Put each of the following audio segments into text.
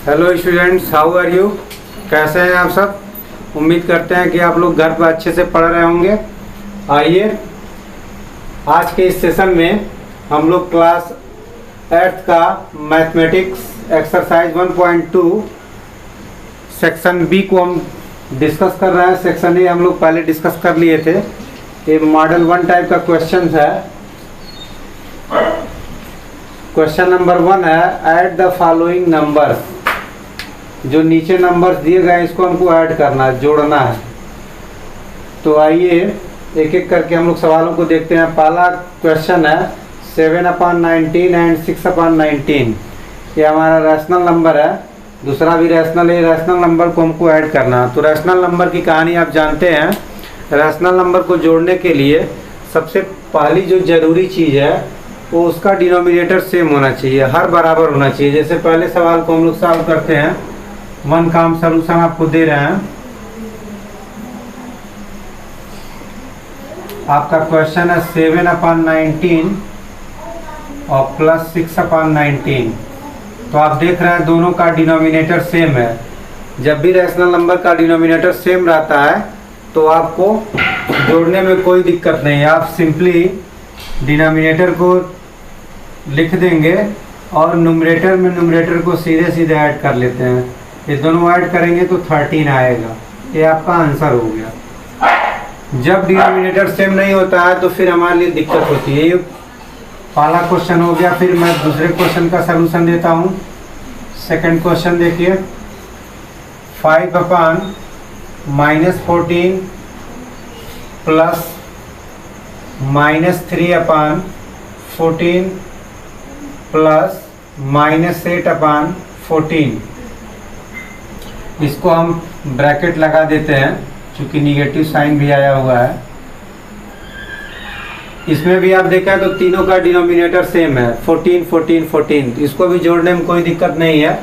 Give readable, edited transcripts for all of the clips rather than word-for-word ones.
Hello students, how are you. कैसे हैं आप सब। उम्मीद करते हैं कि आप लोग घर पर अच्छे से पढ़ रहे होंगे। आइए आज के इस सेशन में हम लोग क्लास 8th का मैथमेटिक्स एक्सरसाइज 1.2 सेक्शन बी को हम डिस्कस कर रहे हैं। सेक्शन ए हम लोग पहले डिस्कस कर लिए थे। ये मॉडल 1 टाइप का क्वेश्चन है। क्वेश्चन नंबर 1 है, ऐड द फॉलोइंग नंबर्स। जो नीचे नंबर्स दिए गए इसको हमको ऐड करना है, जोड़ना है। तो आइए एक एक करके हम लोग सवालों को देखते हैं। पहला क्वेश्चन है 7/19 एंड 6/19। ये हमारा रैशनल नंबर है। दूसरा भी रैशनल है। रैशनल नंबर को हमको ऐड करना है। तो रैशनल नंबर की कहानी आप जानते हैं। रैशनल नंबर को जोड़ने के लिए सबसे पहली जो ज़रूरी चीज़ है वो उसका डिनोमिनेटर सेम होना चाहिए, हर बराबर होना चाहिए। जैसे पहले सवाल को हम लोग सॉल्व करते हैं। 1 का हम सॉल्यूशन आपको दे रहे हैं। आपका क्वेश्चन है 7/19 और प्लस 6/19। तो आप देख रहे हैं दोनों का डिनोमिनेटर सेम है। जब भी रैशनल नंबर का डिनोमिनेटर सेम रहता है तो आपको जोड़ने में कोई दिक्कत नहीं है। आप सिंपली डिनोमिनेटर को लिख देंगे और न्यूमरेटर में न्यूमरेटर को सीधे सीधे ऐड कर लेते हैं। ये दोनों ऐड करेंगे तो 13 आएगा। ये आपका आंसर हो गया। जब डिनोमिनेटर सेम नहीं होता है तो फिर हमारे लिए दिक्कत होती है। ये पहला क्वेश्चन हो गया। फिर मैं दूसरे क्वेश्चन का सलूशन देता हूँ। सेकंड क्वेश्चन देखिए, 5/-14 प्लस -3/14 प्लस -8/14। इसको हम ब्रैकेट लगा देते हैं क्योंकि निगेटिव साइन भी आया हुआ है। इसमें भी आप देखें तो तीनों का डिनोमिनेटर सेम है, 14 14 14। इसको भी जोड़ने में कोई दिक्कत नहीं है।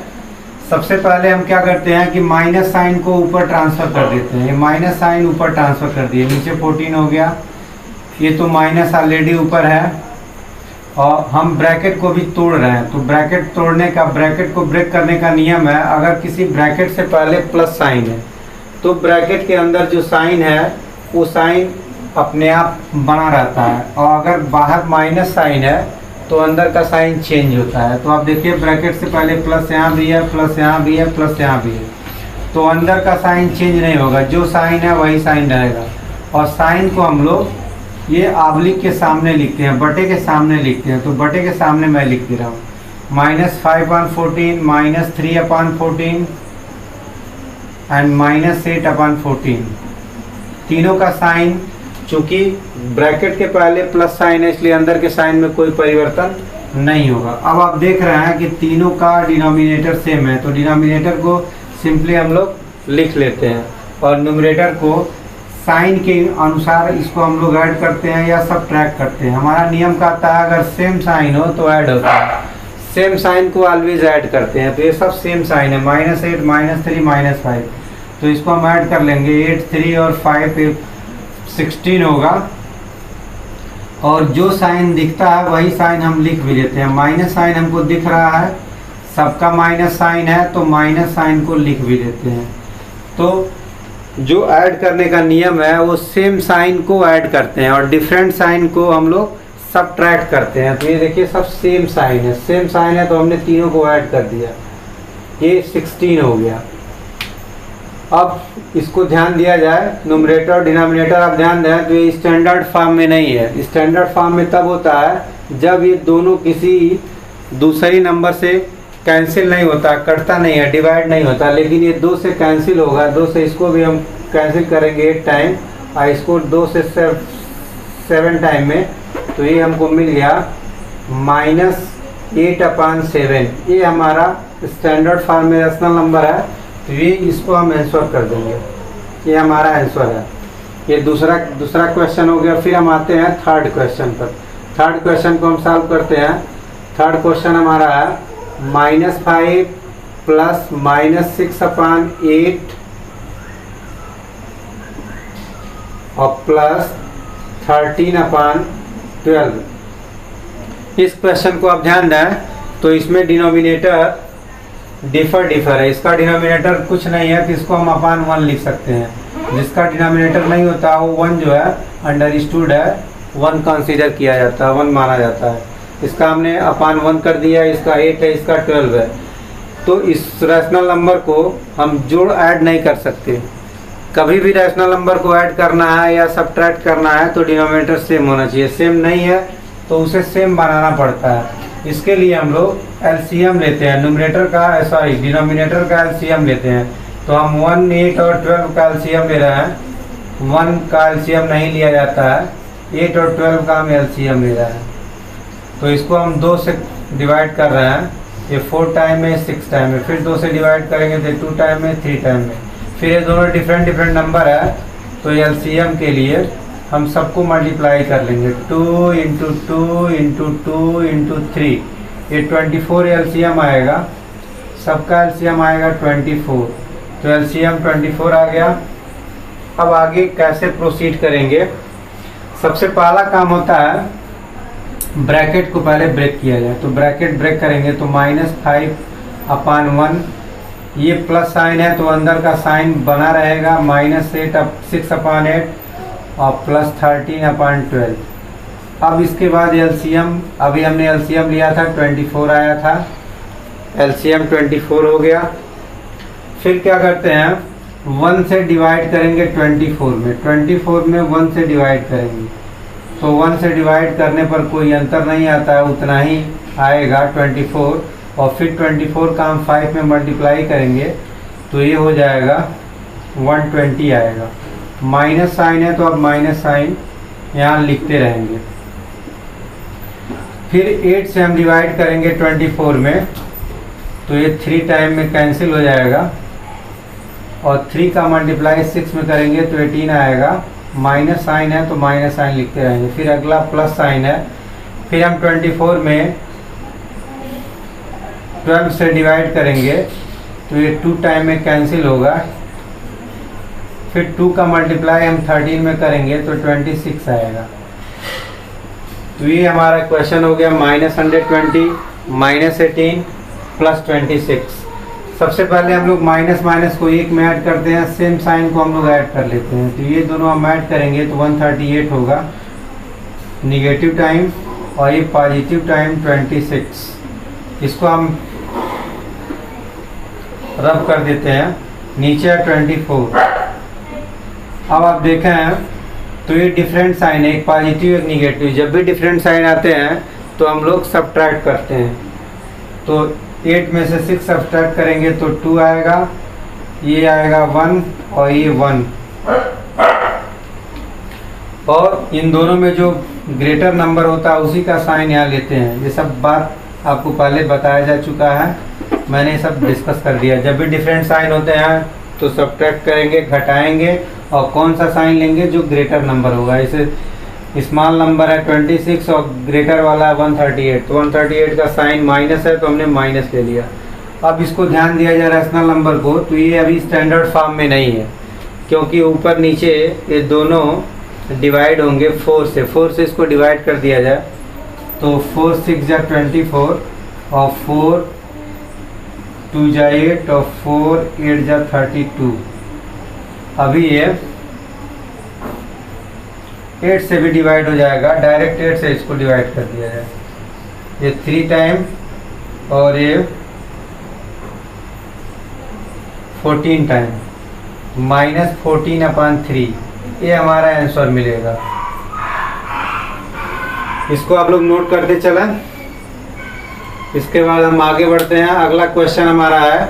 सबसे पहले हम क्या करते हैं कि माइनस साइन को ऊपर ट्रांसफ़र कर देते हैं। ये माइनस साइन ऊपर ट्रांसफ़र कर दिए, नीचे 14 हो गया। ये तो माइनस ऑलरेडी ऊपर है और हम ब्रैकेट को भी तोड़ रहे हैं। तो ब्रैकेट तोड़ने का, ब्रैकेट को ब्रेक करने का नियम है, अगर किसी ब्रैकेट से पहले प्लस साइन है तो ब्रैकेट के अंदर जो साइन है वो साइन अपने आप बना रहता है, और अगर बाहर माइनस साइन है तो अंदर का साइन चेंज होता है। तो आप देखिए ब्रैकेट से पहले प्लस यहाँ भी है, प्लस यहाँ भी है, प्लस यहाँ भी है, तो अंदर का साइन चेंज नहीं होगा। जो साइन है वही साइन रहेगा। और साइन को हम लोग ये ऑब्लिक के सामने लिखते हैं, बटे के सामने लिखते हैं। तो बटे के सामने मैं लिख दे रहा हूँ -5/14 -3/14 एंड -8/14। तीनों का साइन, चूँकि ब्रैकेट के पहले प्लस साइन है इसलिए अंदर के साइन में कोई परिवर्तन नहीं होगा। अब आप देख रहे हैं कि तीनों का डिनोमिनेटर सेम है। तो डिनोमिनेटर को सिंपली हम लोग लिख लेते हैं और न्यूमरेटर को साइन के अनुसार इसको हम लोग ऐड करते हैं या सब्ट्रैक्ट करते हैं। हमारा नियम कहता है अगर सेम साइन हो तो ऐड होता है। सेम साइन को ऑलवेज ऐड करते हैं। तो ये सब सेम साइन है, -8 -3 -5। तो इसको हम ऐड कर लेंगे। 8 3 और 5 16 होगा। और जो साइन दिखता है वही साइन हम लिख भी लेते हैं। माइनस साइन हमको दिख रहा है, सबका माइनस साइन है तो माइनस साइन को लिख भी लेते हैं। तो जो ऐड करने का नियम है वो सेम साइन को ऐड करते हैं और डिफरेंट साइन को हम लोग सब्ट्रैक्ट करते हैं। तो ये देखिए सब सेम साइन है, सेम साइन है तो हमने तीनों को ऐड कर दिया। ये 16 हो गया। अब इसको ध्यान दिया जाए, न्यूमरेटर और डिनोमिनेटर आप ध्यान दें तो ये स्टैंडर्ड फॉर्म में नहीं है। स्टैंडर्ड फॉर्म में तब होता है जब ये दोनों किसी दूसरी नंबर से कैंसिल नहीं होता, कटता नहीं है, डिवाइड नहीं होता। लेकिन ये 2 से कैंसिल होगा। 2 से इसको भी हम कैंसिल करेंगे 8 टाइम और इसको 2 से 7 टाइम में। तो ये हमको मिल गया -8/7। ये हमारा स्टैंडर्ड फॉर्म में रैशनल नंबर है। तो ये इसको हम आंसर कर देंगे। ये हमारा आंसर है। ये दूसरा क्वेश्चन हो गया। फिर हम आते हैं थर्ड क्वेश्चन पर। थर्ड क्वेश्चन को हम सॉल्व करते हैं। थर्ड क्वेश्चन हमारा है -5 प्लस -6/8 और प्लस 13/12। इस क्वेश्चन को आप ध्यान दें तो इसमें डिनोमिनेटर डिफर है, इसका डिनोमिनेटर कुछ नहीं है तो इसको हम अपान 1 लिख सकते हैं। जिसका डिनोमिनेटर नहीं होता वो 1 जो है अंडरस्टूड है, 1 कंसीडर किया जाता है, 1 माना जाता है। इसका हमने अपान 1 कर दिया, इसका 8 है, इसका 12 है। तो इस रैशनल नंबर को हम जोड़ ऐड नहीं कर सकते। कभी भी रैशनल नंबर को ऐड करना है या सब्ट्रैक्ट करना है तो डिनोमिनेटर सेम होना चाहिए। सेम नहीं है तो उसे सेम बनाना पड़ता है। इसके लिए हम लोग एलसीएम लेते हैं, न्यूमरेटर का सॉरी डिनोमिनेटर का एलसीएम लेते हैं। तो हम 1, 8 और 12 का एलसीएम ले रहे हैं। 1 का एलसीएम नहीं लिया जाता है, 8 और 12 का हम एलसीएम ले रहे हैं। तो इसको हम 2 से डिवाइड कर रहे हैं, ये 4 टाइम में 6 टाइम में, फिर 2 से डिवाइड करेंगे तो 2 टाइम में 3 टाइम में। फिर ये दोनों डिफरेंट नंबर है तो एलसीएम के लिए हम सबको मल्टीप्लाई कर लेंगे। 2 इंटू 2 इंटू 2 इंटू 3, ये 24 एलसीएम आएगा। सबका एलसीएम आएगा 24, तो एलसीएम 24 आ गया। अब आगे कैसे प्रोसीड करेंगे? सबसे पहला काम होता है ब्रैकेट को पहले ब्रेक किया जाए। तो ब्रैकेट ब्रेक करेंगे तो -5/1, ये प्लस साइन है तो अंदर का साइन बना रहेगा, -6/8 और +13/12। अब इसके बाद एलसीएम, अभी हमने एलसीएम लिया था 24 आया था, एलसीएम 24 हो गया। फिर क्या करते हैं 1 से डिवाइड करेंगे 24 में, 24 में 1 से डिवाइड करेंगे तो 1 से डिवाइड करने पर कोई अंतर नहीं आता है, उतना ही आएगा 24। और फिर 24 का हम 5 में मल्टीप्लाई करेंगे तो ये हो जाएगा 120 आएगा। माइनस साइन है तो अब माइनस साइन यहाँ लिखते रहेंगे। फिर 8 से हम डिवाइड करेंगे 24 में तो ये 3 टाइम में कैंसिल हो जाएगा, और 3 का मल्टीप्लाई 6 में करेंगे तो 18 आएगा। माइनस साइन है तो माइनस साइन लिखते रहेंगे। फिर अगला प्लस साइन है, फिर हम 24 में 12 से डिवाइड करेंगे तो ये 2 टाइम में कैंसिल होगा। फिर 2 का मल्टीप्लाई हम 13 में करेंगे तो 26 आएगा। तो ये हमारा क्वेश्चन हो गया -120 -18 +26। सबसे पहले हम लोग माइनस माइनस को 1 में ऐड करते हैं, सेम साइन को हम लोग ऐड कर लेते हैं। तो ये दोनों हम ऐड करेंगे तो 138 होगा निगेटिव टाइम, और ये पॉजिटिव टाइम 26। इसको हम रब कर देते हैं, नीचे है 24। अब आप देखें तो ये डिफरेंट साइन है, एक पॉजिटिव एक निगेटिव। जब भी डिफरेंट साइन आते हैं तो हम लोग सब्ट्रैक्ट करते हैं। तो 8 में से 6 सब्ट्रैक्ट करेंगे तो 2 आएगा, ये आएगा 1 और ये 1। और इन दोनों में जो ग्रेटर नंबर होता है उसी का साइन यहाँ लेते हैं। ये सब बात आपको पहले बताया जा चुका है, मैंने सब डिस्कस कर दिया। जब भी डिफरेंट साइन होते हैं तो सब्ट्रैक्ट करेंगे, घटाएंगे, और कौन सा साइन लेंगे जो ग्रेटर नंबर होगा। इसे स्मॉल नंबर है 26 और ग्रेटर वाला है 138, तो 138 का साइन माइनस है तो हमने माइनस ले लिया। अब इसको ध्यान दिया जाए रैशनल नंबर को, तो ये अभी स्टैंडर्ड फॉर्म में नहीं है, क्योंकि ऊपर नीचे ये दोनों डिवाइड होंगे 4 से। 4 से इसको डिवाइड कर दिया जाए तो 4 6 जा 24 और 4 2 जा 8 और 4 8 जा 32। अभी ये 8 से भी डिवाइड हो जाएगा, डायरेक्ट 8 से इसको डिवाइड कर दिया जाए। ये 3 टाइम और ये 14 टाइम, -14/3, ये हमारा आंसर मिलेगा। इसको आप लोग नोट करते चलें। इसके बाद हम आगे बढ़ते हैं। अगला क्वेश्चन हमारा है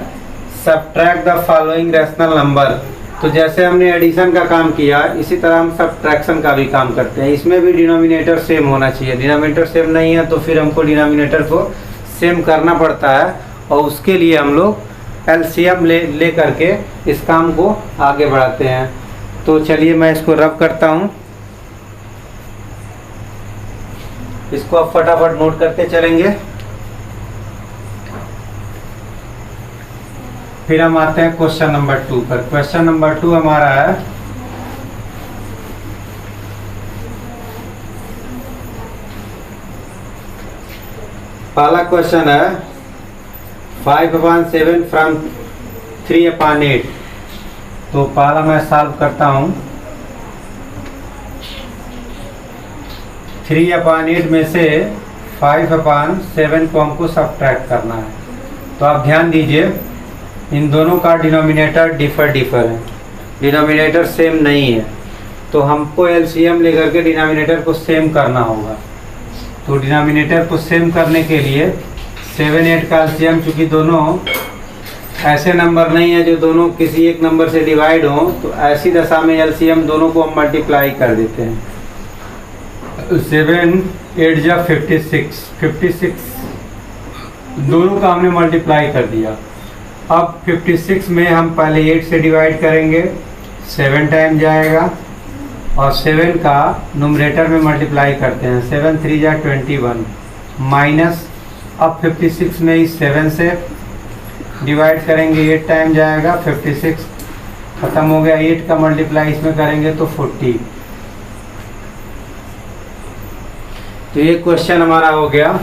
subtract the following rational number. तो जैसे हमने एडिशन का काम किया इसी तरह हम सब्ट्रैक्शन का भी काम करते हैं। इसमें भी डिनोमिनेटर सेम होना चाहिए। डिनोमिनेटर सेम नहीं है तो फिर हमको डिनोमिनेटर को सेम करना पड़ता है, और उसके लिए हम लोग एलसीएम ले करके इस काम को आगे बढ़ाते हैं। तो चलिए मैं इसको रब करता हूँ, इसको आप फटाफट नोट करते चलेंगे। फिर हम आते हैं क्वेश्चन नंबर 2 पर। क्वेश्चन नंबर 2 हमारा है पहला क्वेश्चन है 5/7 फ्रॉम 3/8। तो पहला मैं सॉल्व करता हूँ। 3/8 में से 5/7 को हमको सब्ट्रैक्ट करना है। तो आप ध्यान दीजिए, इन दोनों का डिनोमिनेटर डिफर है, डिनोमिनेटर सेम नहीं है, तो हमको एलसीएम लेकर के डिनोमिनेटर को सेम करना होगा। तो डिनोमिनेटर को सेम करने के लिए 7 8 का एलसीएम, चूँकि दोनों ऐसे नंबर नहीं है जो दोनों किसी एक नंबर से डिवाइड हो, तो ऐसी दशा में एलसीएम दोनों को हम मल्टीप्लाई कर देते हैं। 7 8 जा 56 दोनों का हमने मल्टीप्लाई कर दिया। अब 56 में हम पहले 8 से डिवाइड करेंगे, 7 टाइम जाएगा, और 7 का नुमरेटर में मल्टीप्लाई करते हैं। 7 3 जा 21 माइनस, अब 56 में इस 7 से डिवाइड करेंगे, 8 टाइम जाएगा, 56 ख़त्म हो गया। 8 का मल्टीप्लाई इसमें करेंगे तो 40। तो ये क्वेश्चन हमारा हो गया।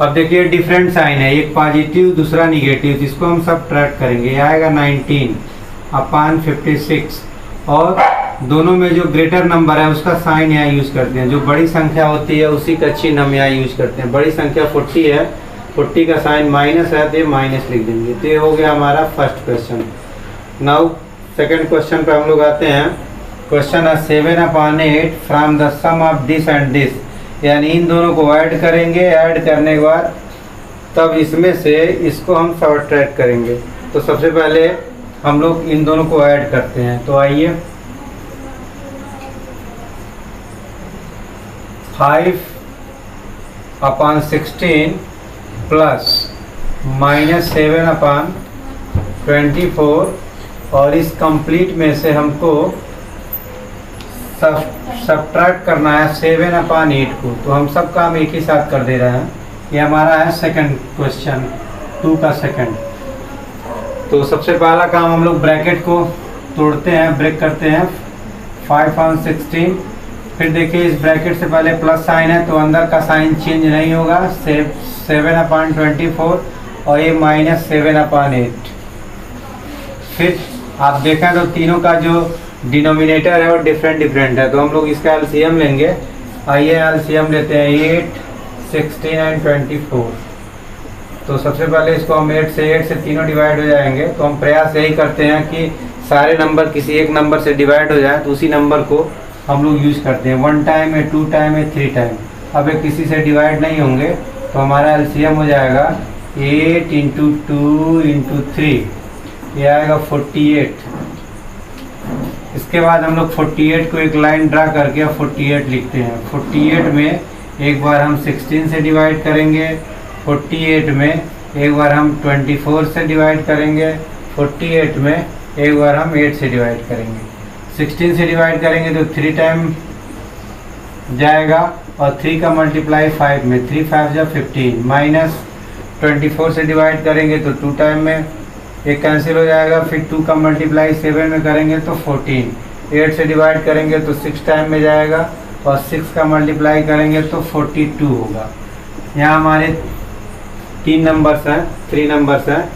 अब देखिए डिफरेंट साइन है, एक पॉजिटिव दूसरा निगेटिव, जिसको हम सब ट्रैक करेंगे। ये आएगा 19/56, और दोनों में जो ग्रेटर नंबर है उसका साइन यहाँ यूज़ करते हैं। जो बड़ी संख्या होती है उसी का चिन्ह हम यहाँ यूज़ करते हैं। बड़ी संख्या 40 है, 40 का साइन माइनस है तो ये माइनस लिख देंगे। तो ये हो गया हमारा first question. Now second question पे हम लोग आते हैं। क्वेश्चन है 7/8 from the sum of this and this, यानी इन दोनों को ऐड करेंगे, ऐड करने के बाद तब इसमें से इसको हम सब्ट्रैक्ट करेंगे। तो सबसे पहले हम लोग इन दोनों को ऐड करते हैं। तो आइए, 5/16 प्लस -7/24, और इस कंप्लीट में से हमको सब्ट्रैक्ट करना है 7/8 को। तो हम सब काम एक ही साथ कर दे रहे हैं। ये हमारा है सेकंड क्वेश्चन, 2 का सेकंड। तो सबसे पहला काम हम लोग ब्रैकेट को तोड़ते हैं, ब्रेक करते हैं। 5/16, फिर देखिए इस ब्रैकेट से पहले प्लस साइन है तो अंदर का साइन चेंज नहीं होगा, 7/24, और ये -7/8। फिर आप देखें तो तीनों का जो डिनोमिनेटर है वो डिफरेंट है, तो हम लोग इसका एलसीएम लेंगे। आइए एलसीएम लेते हैं, 8, 16 एंड 24। तो सबसे पहले इसको हम 8 से तीनों डिवाइड हो जाएंगे। तो हम प्रयास यही करते हैं कि सारे नंबर किसी एक नंबर से डिवाइड हो जाए, तो उसी नंबर को हम लोग यूज़ करते हैं। 1 टाइम है, 2 टाइम है, 3 टाइम। अब ये किसी से डिवाइड नहीं होंगे, तो हमारा एलसीएम हो जाएगा 8 × 2 × 3, ये आएगा 48। इसके बाद हम लोग 48 को एक लाइन ड्रा करके 48 लिखते हैं। 48 में एक बार हम 16 से डिवाइड करेंगे, 48 में एक बार हम 24 से डिवाइड करेंगे, 48 में एक बार हम 8 से डिवाइड करेंगे। 16 से डिवाइड करेंगे तो 3 टाइम जाएगा, और 3 का मल्टीप्लाई 5 में, 3 5 जा 15, माइनस 24 से डिवाइड करेंगे तो 2 टाइम में, एक कैंसिल हो जाएगा। फिर 2 का मल्टीप्लाई 7 में करेंगे तो 14, 8 से डिवाइड करेंगे तो 6 टाइम में जाएगा, और 6 का मल्टीप्लाई करेंगे तो 42 होगा। यहाँ हमारे 3 नंबर्स हैं, 3 नंबर्स हैं,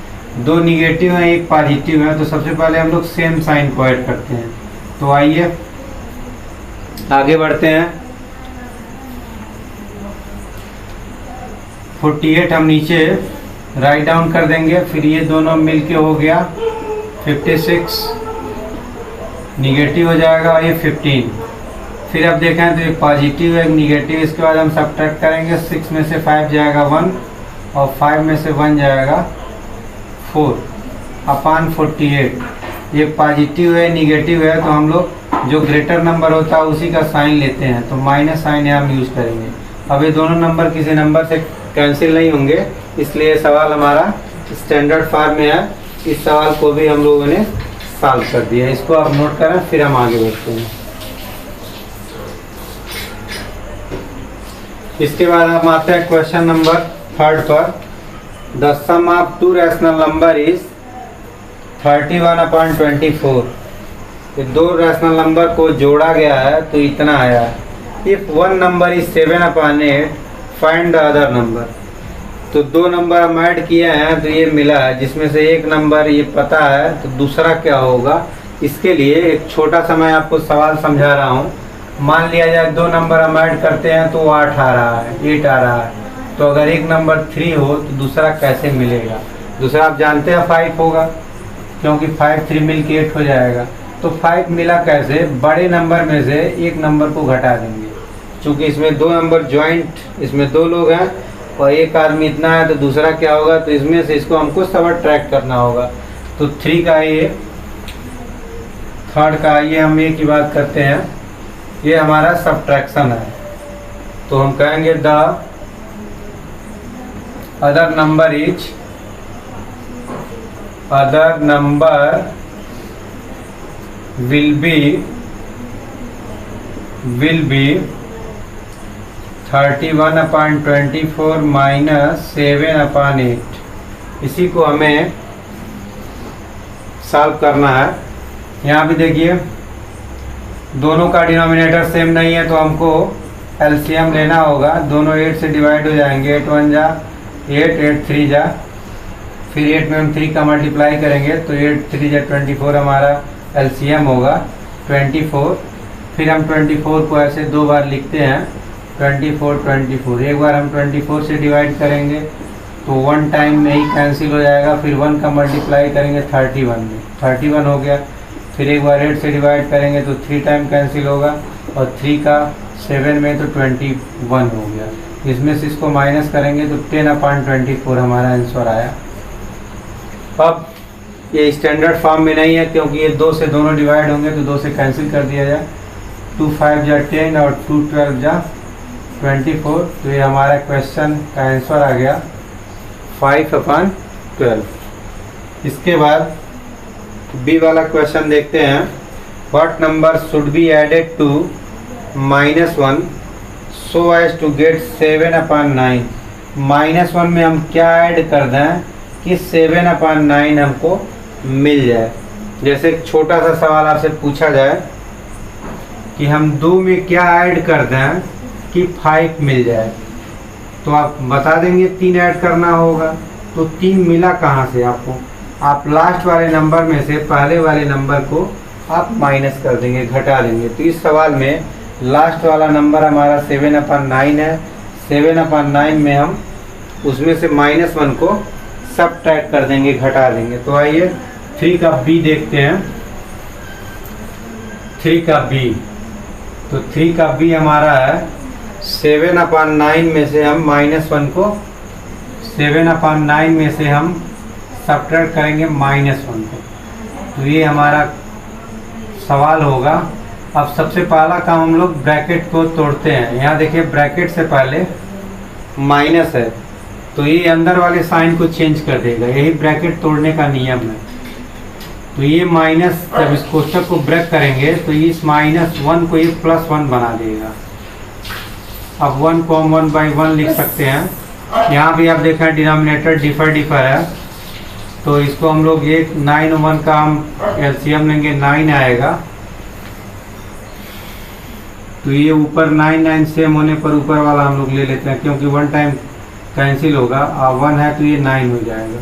2 निगेटिव हैं, 1 पॉजिटिव है। तो सबसे पहले हम लोग सेम साइन को ऐड करते हैं। तो आइए आगे बढ़ते हैं। 48 हम नीचे राइट डाउन कर देंगे, फिर ये दोनों मिलके हो गया 56, निगेटिव हो जाएगा, और ये 15। फिर अब देखें तो एक पॉजिटिव है, एक निगेटिव। इसके बाद हम सब्ट्रैक्ट करेंगे, 6 में से 5 जाएगा 1, और 5 में से 1 जाएगा 4/48। ये पॉजिटिव है, निगेटिव है, तो हम लोग जो ग्रेटर नंबर होता है उसी का साइन लेते हैं। तो माइनस साइन यहाँ हम यूज़ करेंगे। अब ये दोनों नंबर किसी नंबर से कैंसिल नहीं होंगे, इसलिए सवाल हमारा स्टैंडर्ड फॉर्म में है। इस सवाल को भी हम लोगों ने सॉल्व कर दिया। इसको आप नोट करें, फिर हम आगे बढ़ते हैं। इसके बाद हम आते हैं क्वेश्चन नंबर 3 पर। The sum of 2 rational number is 31/24। ये 2 रैशनल नंबर को जोड़ा गया है तो इतना आया है। If one number is 7/8, find the other number. तो 2 नंबर हम ऐड किए हैं तो ये मिला है, जिसमें से एक नंबर ये पता है, तो दूसरा क्या होगा। इसके लिए एक छोटा सा मैं आपको सवाल समझा रहा हूँ। मान लिया जाए 2 नंबर हम ऐड करते हैं तो 8 आ रहा है, 8 आ रहा है। तो अगर एक नंबर 3 हो तो दूसरा कैसे मिलेगा। दूसरा आप जानते हैं 5 होगा, क्योंकि 5 3 मिल के 8 हो जाएगा। तो 5 मिला कैसे, बड़े नंबर में से एक नंबर को घटा देंगे। चूँकि इसमें 2 नंबर ज्वाइंट, इसमें 2 लोग हैं और एक आदमी इतना है, तो दूसरा क्या होगा, तो इसमें से इसको हमको सबट्रैक्ट करना होगा। तो 3 का ये, थर्ड का ये, हम एक ही बात करते हैं, ये हमारा सबट्रैक्शन है। तो हम कहेंगे the other number is, other number will be 31/24 minus 7/8। इसी को हमें सॉल्व करना है। यहाँ भी देखिए दोनों का डिनोमिनेटर सेम नहीं है, तो हमको एलसीएम लेना होगा। दोनों 8 से डिवाइड हो जाएंगे, 8 1 जा 8, 8 3 जा, फिर 8 में हम 3 का मल्टीप्लाई करेंगे तो 8 3 जा 24 हमारा एलसीएम होगा 24। फिर हम 24 को ऐसे 2 बार लिखते हैं, 24 24। एक बार हम 24 से डिवाइड करेंगे तो 1 टाइम में ही कैंसिल हो जाएगा, फिर 1 का मल्टीप्लाई करेंगे 31 में, 31 हो गया। फिर एक बार 8 से डिवाइड करेंगे तो 3 टाइम कैंसिल होगा, और 3 का 7 में तो 21 हो गया। इसमें से इसको माइनस करेंगे तो 10/24 हमारा आंसर आया। अब ये स्टैंडर्ड फॉर्म में नहीं है, क्योंकि ये 2 से दोनों डिवाइड होंगे तो 2 से कैंसिल कर दिया जाए। 2 5 जा 10 और 2 12 जा 24। तो ये हमारा क्वेश्चन का आंसर आ गया 5/12। इसके बाद बी वाला क्वेश्चन देखते हैं। What number should be added to -1 so as to get 7/9। -1 में हम क्या ऐड कर दें कि 7/9 हमको मिल जाए। जैसे एक छोटा सा सवाल आपसे पूछा जाए कि हम 2 में क्या ऐड कर दें कि 5 मिल जाए, तो आप बता देंगे 3 ऐड करना होगा। तो 3 मिला कहाँ से आपको, आप लास्ट वाले नंबर में से पहले वाले नंबर को आप माइनस कर देंगे, घटा देंगे। तो इस सवाल में लास्ट वाला नंबर हमारा 7/9 है। 7/9 में हम उसमें से -1 को सबट्रैक्ट कर देंगे, घटा देंगे। तो आइए 3 का बी देखते हैं। 3 का बी, तो 3 का बी हमारा है 7/9 में से हम -1 को, 7/9 में से हम सबट्रैक्ट करेंगे -1 को। तो ये हमारा सवाल होगा। अब सबसे पहला काम हम लोग ब्रैकेट को तोड़ते हैं। यहाँ देखिए ब्रैकेट से पहले माइनस है, तो ये अंदर वाले साइन को चेंज कर देगा। यही ब्रैकेट तोड़ने का नियम है। तो ये माइनस, जब इस कोष्ठक को ब्रेक करेंगे तो इस -1 को ये +1 बना देगा। अब 1 को हम 1/1 लिख सकते हैं। यहाँ भी आप देखें डिनोमिनेटर डिफर है, तो इसको हम लोग एक 9 और 1 का हम एलसीएम लेंगे, 9 आएगा। तो ये ऊपर 9 9 सेम होने पर ऊपर वाला हम लोग ले लेते हैं, क्योंकि 1 टाइम कैंसिल होगा। अब 1 है तो ये 9 हो जाएगा।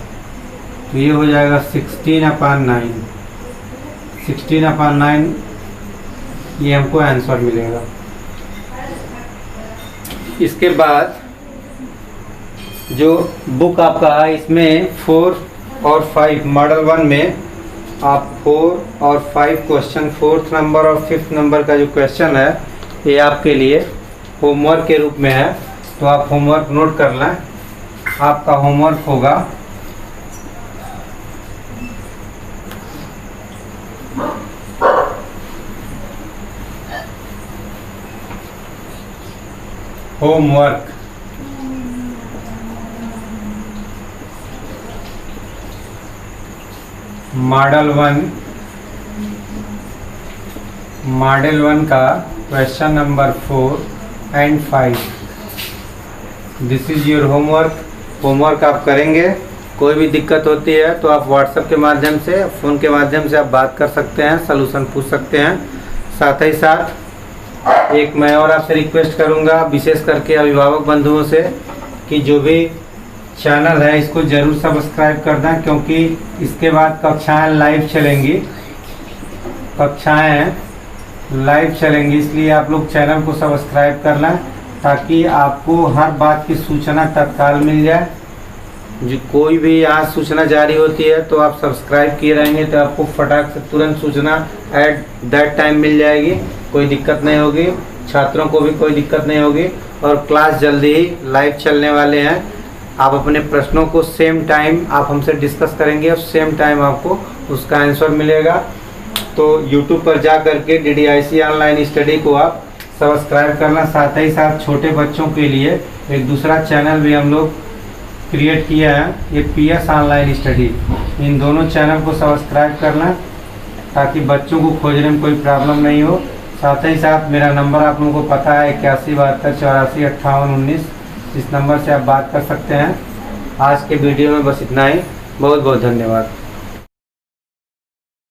तो ये हो जाएगा 16/9। 16/9 ये हमको आंसर मिलेगा। इसके बाद जो बुक आपका है इसमें 4 और 5 मॉडल 1 में आप 4 और 5 क्वेश्चन, 4th नंबर और 5th नंबर का जो क्वेश्चन है ये आपके लिए होमवर्क के रूप में है। तो आप होमवर्क नोट कर लें। आपका होमवर्क होगा होमवर्क मॉडल 1 का question number 4 and 5। This is your homework. Homework आप करेंगे। कोई भी दिक्कत होती है तो आप व्हाट्सएप के माध्यम से, फ़ोन के माध्यम से आप बात कर सकते हैं, सलूशन पूछ सकते हैं। साथ ही साथ एक मैं और आपसे रिक्वेस्ट करूंगा, विशेष करके अभिभावक बंधुओं से, कि जो भी चैनल है इसको जरूर सब्सक्राइब कर दें, क्योंकि इसके बाद कक्षाएं लाइव चलेंगी, इसलिए आप लोग चैनल को सब्सक्राइब कर लें ताकि आपको हर बात की सूचना तत्काल मिल जाए। जो कोई भी यहाँ सूचना जारी होती है तो आप सब्सक्राइब किए रहेंगे तो आपको फटाक से तुरंत सूचना एट दैट टाइम मिल जाएगी, कोई दिक्कत नहीं होगी, छात्रों को भी कोई दिक्कत नहीं होगी। और क्लास जल्दी ही लाइव चलने वाले हैं। आप अपने प्रश्नों को सेम टाइम आप हमसे डिस्कस करेंगे और सेम टाइम आपको उसका आंसर मिलेगा। तो यूट्यूब पर जा करके DDIC ऑनलाइन स्टडी को आप सब्सक्राइब करना। साथ ही साथ छोटे बच्चों के लिए एक दूसरा चैनल भी हम लोग क्रिएट किया है, ये PS ऑनलाइन स्टडी। इन दोनों चैनल को सब्सक्राइब करना ताकि बच्चों को खोजने में कोई प्रॉब्लम नहीं हो। साथ ही साथ मेरा नंबर आप लोगों को पता है 8172845819, इस नंबर से आप बात कर सकते हैं। आज के वीडियो में बस इतना ही। बहुत बहुत धन्यवाद।